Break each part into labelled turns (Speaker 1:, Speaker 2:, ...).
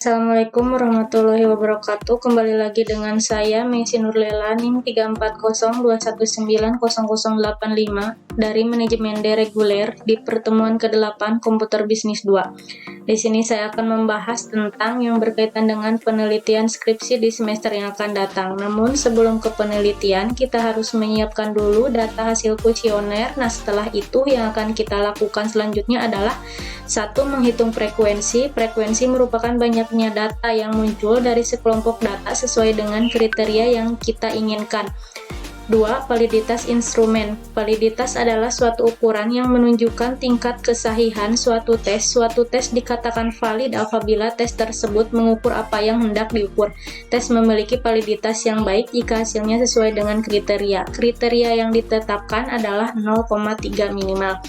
Speaker 1: Assalamualaikum warahmatullahi wabarakatuh. Kembali lagi dengan saya Meisi Nurlela NIM 34021900085 dari Manajemen Dereguler di pertemuan ke-8 Komputer Bisnis 2. Di sini saya akan membahas tentang yang berkaitan dengan penelitian skripsi di semester yang akan datang. Namun sebelum ke penelitian, kita harus menyiapkan dulu data hasil kuesioner. Nah, setelah itu yang akan kita lakukan selanjutnya adalah 1. Menghitung frekuensi. Frekuensi merupakan banyaknya data yang muncul dari sekelompok data sesuai dengan kriteria yang kita inginkan. 2. Validitas instrumen. Validitas adalah suatu ukuran yang menunjukkan tingkat kesahihan suatu tes. Suatu tes dikatakan valid apabila tes tersebut mengukur apa yang hendak diukur. Tes memiliki validitas yang baik jika hasilnya sesuai dengan kriteria. Kriteria yang ditetapkan adalah 0,3 minimal.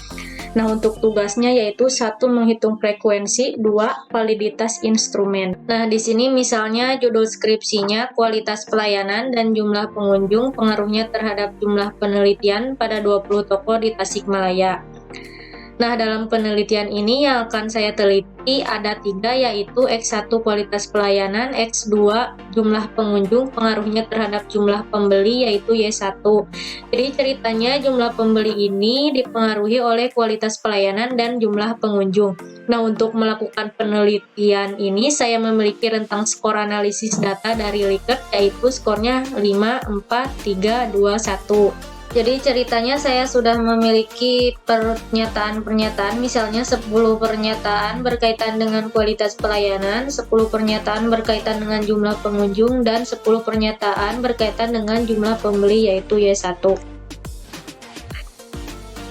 Speaker 1: Nah, untuk tugasnya yaitu 1. Menghitung frekuensi, 2. Validitas instrumen. Nah, di sini misalnya judul skripsinya kualitas pelayanan dan jumlah pengunjung pengaruhnya terhadap jumlah penelitian pada 20 toko di Tasikmalaya. Nah, dalam penelitian ini yang akan saya teliti ada 3, yaitu X1 kualitas pelayanan, X2 jumlah pengunjung pengaruhnya terhadap jumlah pembeli yaitu Y1. Jadi ceritanya jumlah pembeli ini dipengaruhi oleh kualitas pelayanan dan jumlah pengunjung. Nah, untuk melakukan penelitian ini saya memiliki rentang skor analisis data dari Likert, yaitu skornya 5, 4, 3, 2, 1. Jadi ceritanya saya sudah memiliki pernyataan-pernyataan, misalnya 10 pernyataan berkaitan dengan kualitas pelayanan, 10 pernyataan berkaitan dengan jumlah pengunjung, dan 10 pernyataan berkaitan dengan jumlah pembeli yaitu Y1.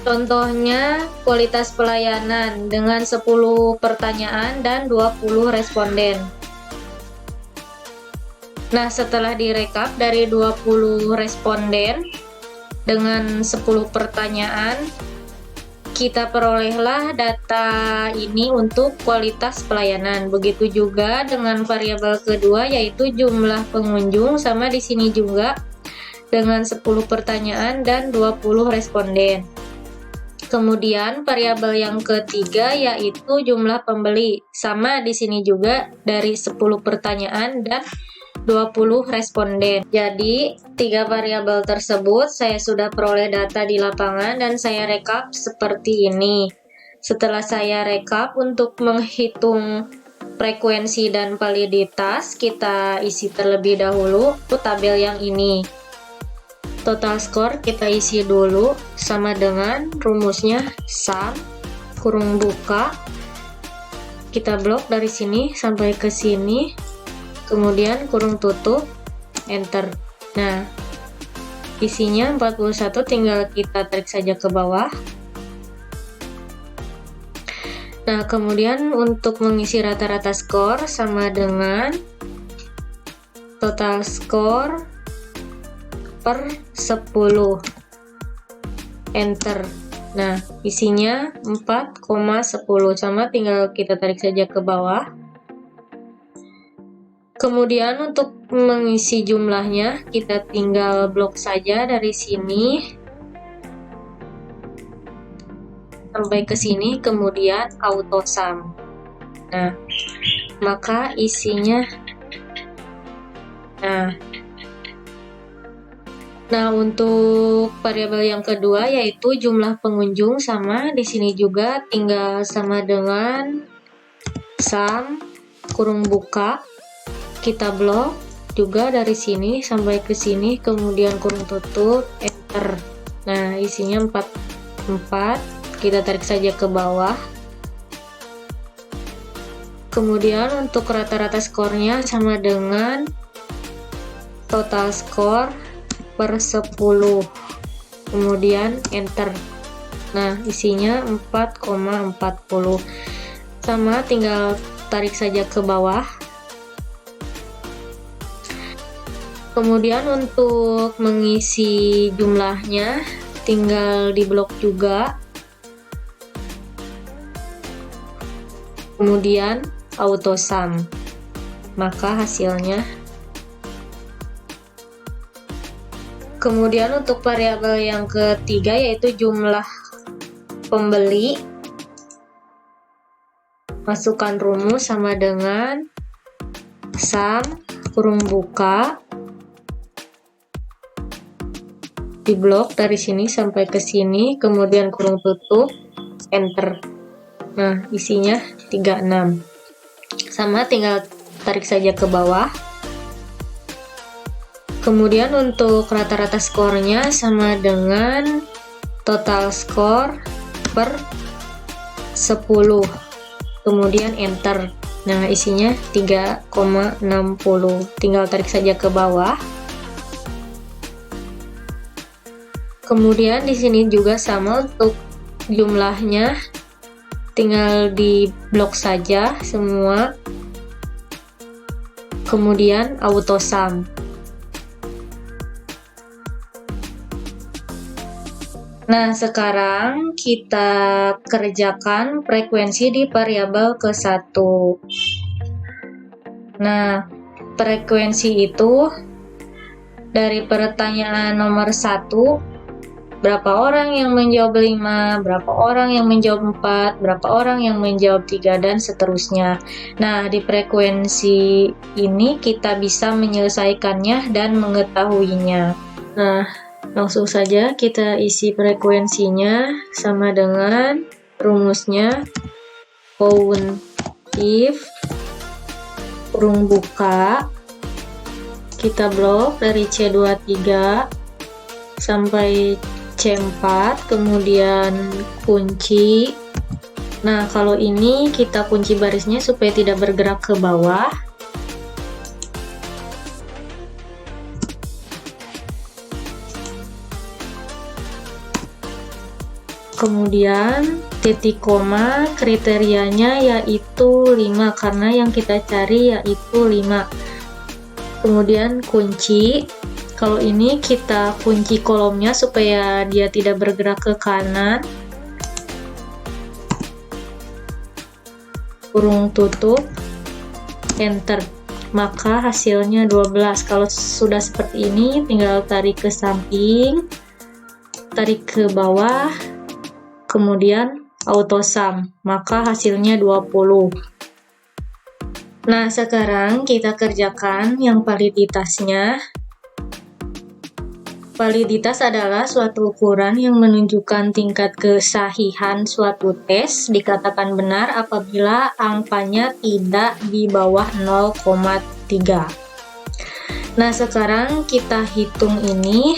Speaker 1: Contohnya kualitas pelayanan dengan 10 pertanyaan dan 20 responden. Nah, setelah direkap dari 20 responden dengan 10 pertanyaan, kita perolehlah data ini untuk kualitas pelayanan. Begitu juga dengan variabel kedua yaitu jumlah pengunjung, sama di sini juga dengan 10 pertanyaan dan 20 responden. Kemudian variabel yang ketiga yaitu jumlah pembeli, sama di sini juga dari 10 pertanyaan dan 20 responden. Jadi 3 variabel tersebut saya sudah peroleh data di lapangan dan saya rekap seperti ini. Setelah saya rekap, untuk menghitung frekuensi dan validitas kita isi terlebih dahulu tabel yang ini. Total skor kita isi dulu sama dengan rumusnya sum kurung buka, kita blok dari sini sampai ke sini, kemudian kurung tutup, enter. Nah, isinya 41, tinggal kita tarik saja ke bawah. Nah, kemudian untuk mengisi rata-rata skor sama dengan total skor per 10, enter. Nah, isinya 4,10, sama tinggal kita tarik saja ke bawah. Kemudian untuk mengisi jumlahnya kita tinggal blok saja dari sini sampai ke sini, kemudian auto sum. Nah, maka isinya Nah, untuk variabel yang kedua yaitu jumlah pengunjung, sama di sini juga tinggal sama dengan sum kurung buka, kita blok juga dari sini sampai ke sini, kemudian kurung tutup, enter. Nah, isinya 4, kita tarik saja ke bawah. Kemudian untuk rata-rata skornya sama dengan total skor per 10, kemudian enter. Nah, isinya 4,40, sama tinggal tarik saja ke bawah. Kemudian untuk mengisi jumlahnya tinggal di blok juga, kemudian auto sum, maka hasilnya. Kemudian untuk variabel yang ketiga yaitu jumlah pembeli, masukkan rumus sama dengan sum kurung buka, di blok dari sini sampai ke sini, kemudian kurung tutup, enter. Nah, isinya 36. Sama, tinggal tarik saja ke bawah. Kemudian untuk rata-rata skornya sama dengan total skor per 10. Kemudian enter. Nah, isinya 3,60. Tinggal tarik saja ke bawah. Kemudian di sini juga sama untuk jumlahnya, tinggal di blok saja semua. Kemudian auto sum. Nah, sekarang kita kerjakan frekuensi di variabel ke-1. Nah, frekuensi itu dari pertanyaan nomor 1, berapa orang yang menjawab 5, berapa orang yang menjawab 4, berapa orang yang menjawab 3, dan seterusnya. Nah, di frekuensi ini kita bisa menyelesaikannya dan mengetahuinya. Nah, langsung saja kita isi frekuensinya sama dengan rumusnya count if kurung buka, kita blok dari C23 sampai C4, kemudian kunci. Nah, kalau ini kita kunci barisnya supaya tidak bergerak ke bawah. Kemudian titik koma, kriterianya yaitu 5 karena yang kita cari yaitu 5. Kemudian kunci. Kalau ini kita kunci kolomnya supaya dia tidak bergerak ke kanan. Kurung tutup, enter. Maka hasilnya 12. Kalau sudah seperti ini, tinggal tarik ke samping, tarik ke bawah, kemudian auto sum, maka hasilnya 20. Nah, sekarang kita kerjakan yang validitasnya. Validitas adalah suatu ukuran yang menunjukkan tingkat kesahihan suatu tes dikatakan benar apabila angkanya tidak di bawah 0,3. Nah, sekarang kita hitung ini.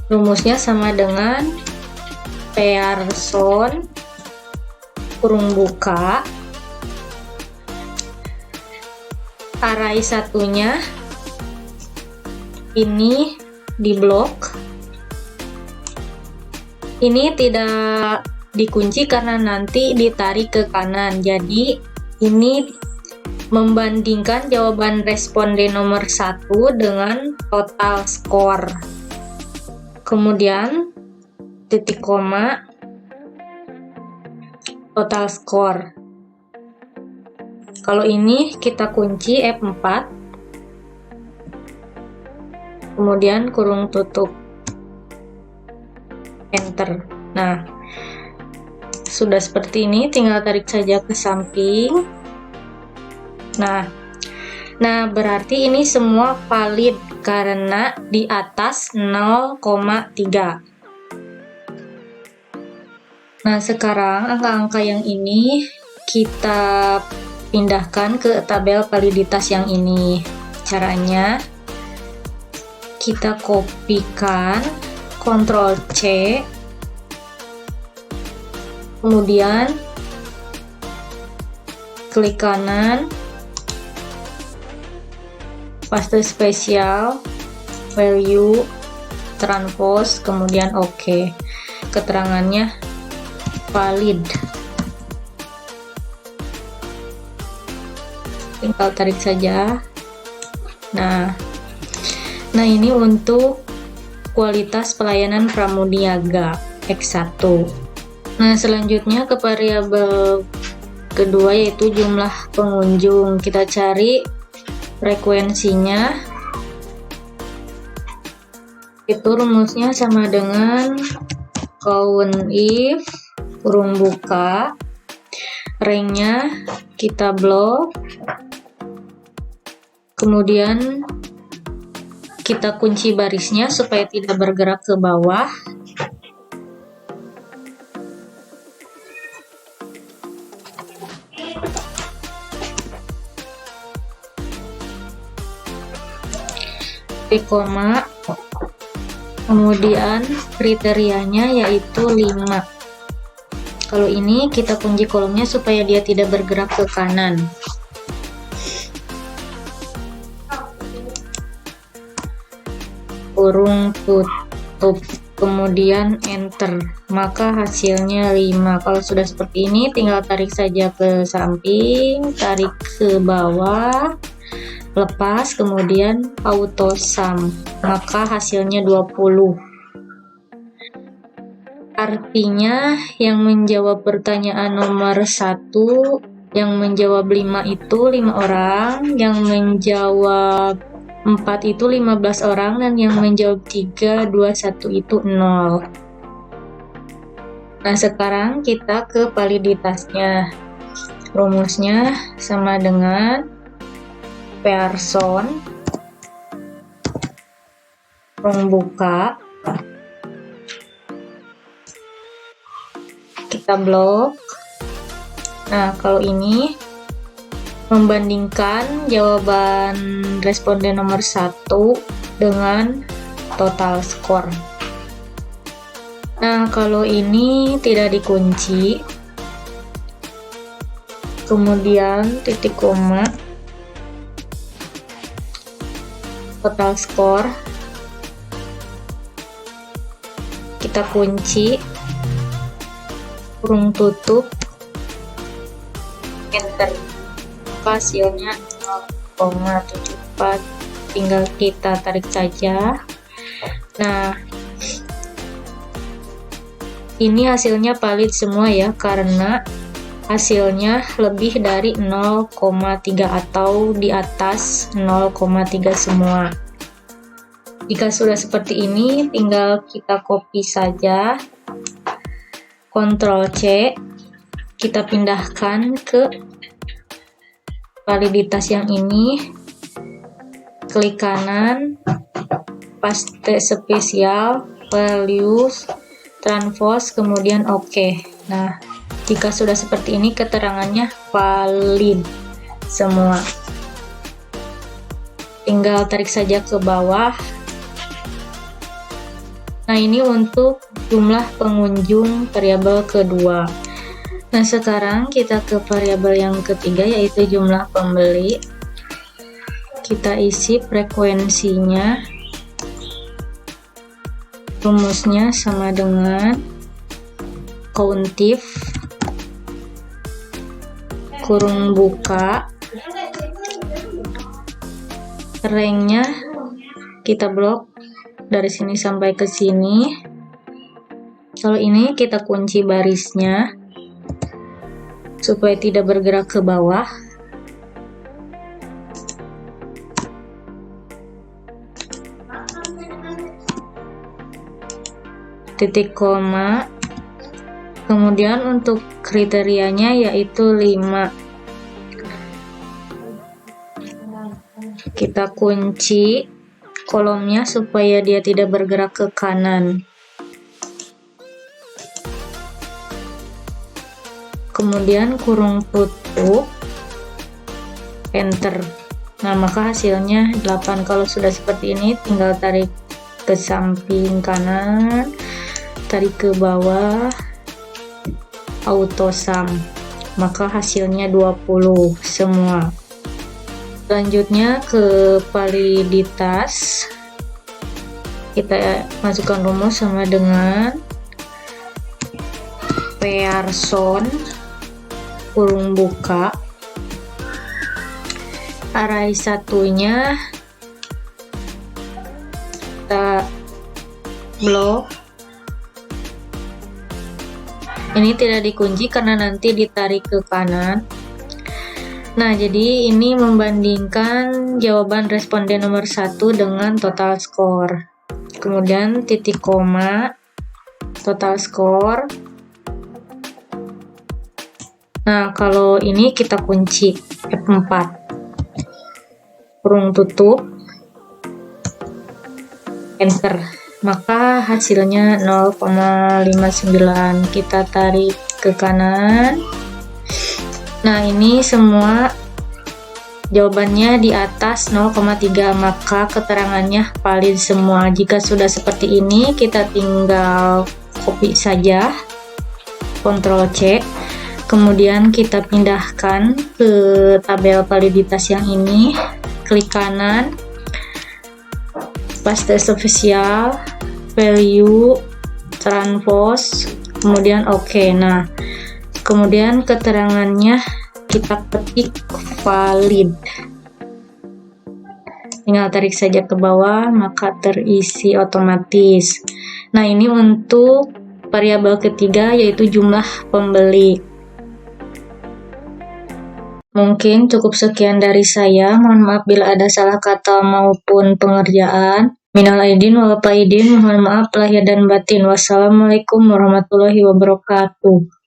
Speaker 1: Rumusnya sama dengan Pearson kurung buka, array satunya ini di blok. Ini tidak dikunci karena nanti ditarik ke kanan, jadi ini membandingkan jawaban responden nomor 1 dengan total skor. Kemudian titik koma, total skor. Kalau ini kita kunci F4, kemudian kurung tutup, enter. Nah, sudah seperti ini, tinggal tarik saja ke samping. Nah, berarti ini semua valid karena di atas 0,3. Nah, sekarang angka-angka yang ini kita pindahkan ke tabel validitas yang ini. Caranya, kita kopikan, Ctrl C, kemudian klik kanan, paste spesial, value, transpose, kemudian OK. Keterangannya valid. Tinggal tarik saja. Nah, ini untuk kualitas pelayanan pramuniaga X1. Nah, selanjutnya ke variabel kedua yaitu jumlah pengunjung. Kita cari frekuensinya. Itu rumusnya sama dengan count if kurung buka, range-nya kita blok, Kemudian kita kunci barisnya supaya tidak bergerak ke bawah. Titik koma. Kemudian kriterianya yaitu 5. Kalau ini kita kunci kolomnya supaya dia tidak bergerak ke kanan. Kurung tutup, kemudian enter, maka hasilnya 5. Kalau sudah seperti ini tinggal tarik saja ke samping, tarik ke bawah, lepas, kemudian auto sum, maka hasilnya 20. Artinya yang menjawab pertanyaan nomor 1, yang menjawab 5 itu 5 orang, yang menjawab 4 itu 15 orang, dan yang menjawab 3, 2, 1 itu 0. Nah, sekarang kita ke validitasnya. Rumusnya sama dengan person kurung buka, kita blok. Nah, kalau ini membandingkan jawaban responden nomor 1 dengan total skor. Nah, kalau ini tidak dikunci, kemudian titik koma, total skor, kita kunci, kurung tutup, enter, hasilnya 0,74, tinggal kita tarik saja. Nah, ini hasilnya valid semua ya, karena hasilnya lebih dari 0,3 atau di atas 0,3 semua. Jika sudah seperti ini, tinggal kita copy saja, Ctrl C, kita pindahkan ke validitas yang ini, klik kanan, paste spesial, values, transpose, kemudian OK. Nah, jika sudah seperti ini, keterangannya valid semua. Tinggal tarik saja ke bawah. Nah, ini untuk jumlah pengunjung variabel kedua. Nah, sekarang kita ke variabel yang ketiga, yaitu jumlah pembeli. Kita isi frekuensinya. Rumusnya sama dengan countif kurung buka, ranknya kita blok dari sini sampai ke sini. Kalau ini kita kunci barisnya supaya tidak bergerak ke bawah. Titik koma, kemudian untuk kriterianya yaitu 5. Kita kunci kolomnya supaya dia tidak bergerak ke kanan. Kemudian kurung tutup, enter. Nah, maka hasilnya 8. Kalau sudah seperti ini, tinggal tarik ke samping kanan, tarik ke bawah, auto sum, maka hasilnya 20 semua. Selanjutnya ke validitas, kita masukkan rumus sama dengan person kurung buka, array satunya kita blok. Ini tidak dikunci karena nanti ditarik ke kanan. Nah, jadi ini membandingkan jawaban responden nomor 1 dengan total skor. Kemudian titik koma, total skor. Nah, kalau ini kita kunci F4. kurung tutup, enter. Maka hasilnya 0,59. Kita tarik ke kanan. Nah, ini semua jawabannya di atas 0,3, maka keterangannya valid semua. Jika sudah seperti ini, kita tinggal copy saja, Ctrl C, kemudian kita pindahkan ke tabel validitas yang ini, klik kanan, paste spesial, value, transpose, kemudian OK. Nah, kemudian keterangannya kita ketik valid. Tinggal tarik saja ke bawah, maka terisi otomatis. Nah, ini untuk variabel ketiga, yaitu jumlah pembeli. Mungkin cukup sekian dari saya. Mohon maaf bila ada salah kata maupun pengerjaan. Minal aidin wal faidin, mohon maaf lahir dan batin. Wassalamualaikum warahmatullahi wabarakatuh.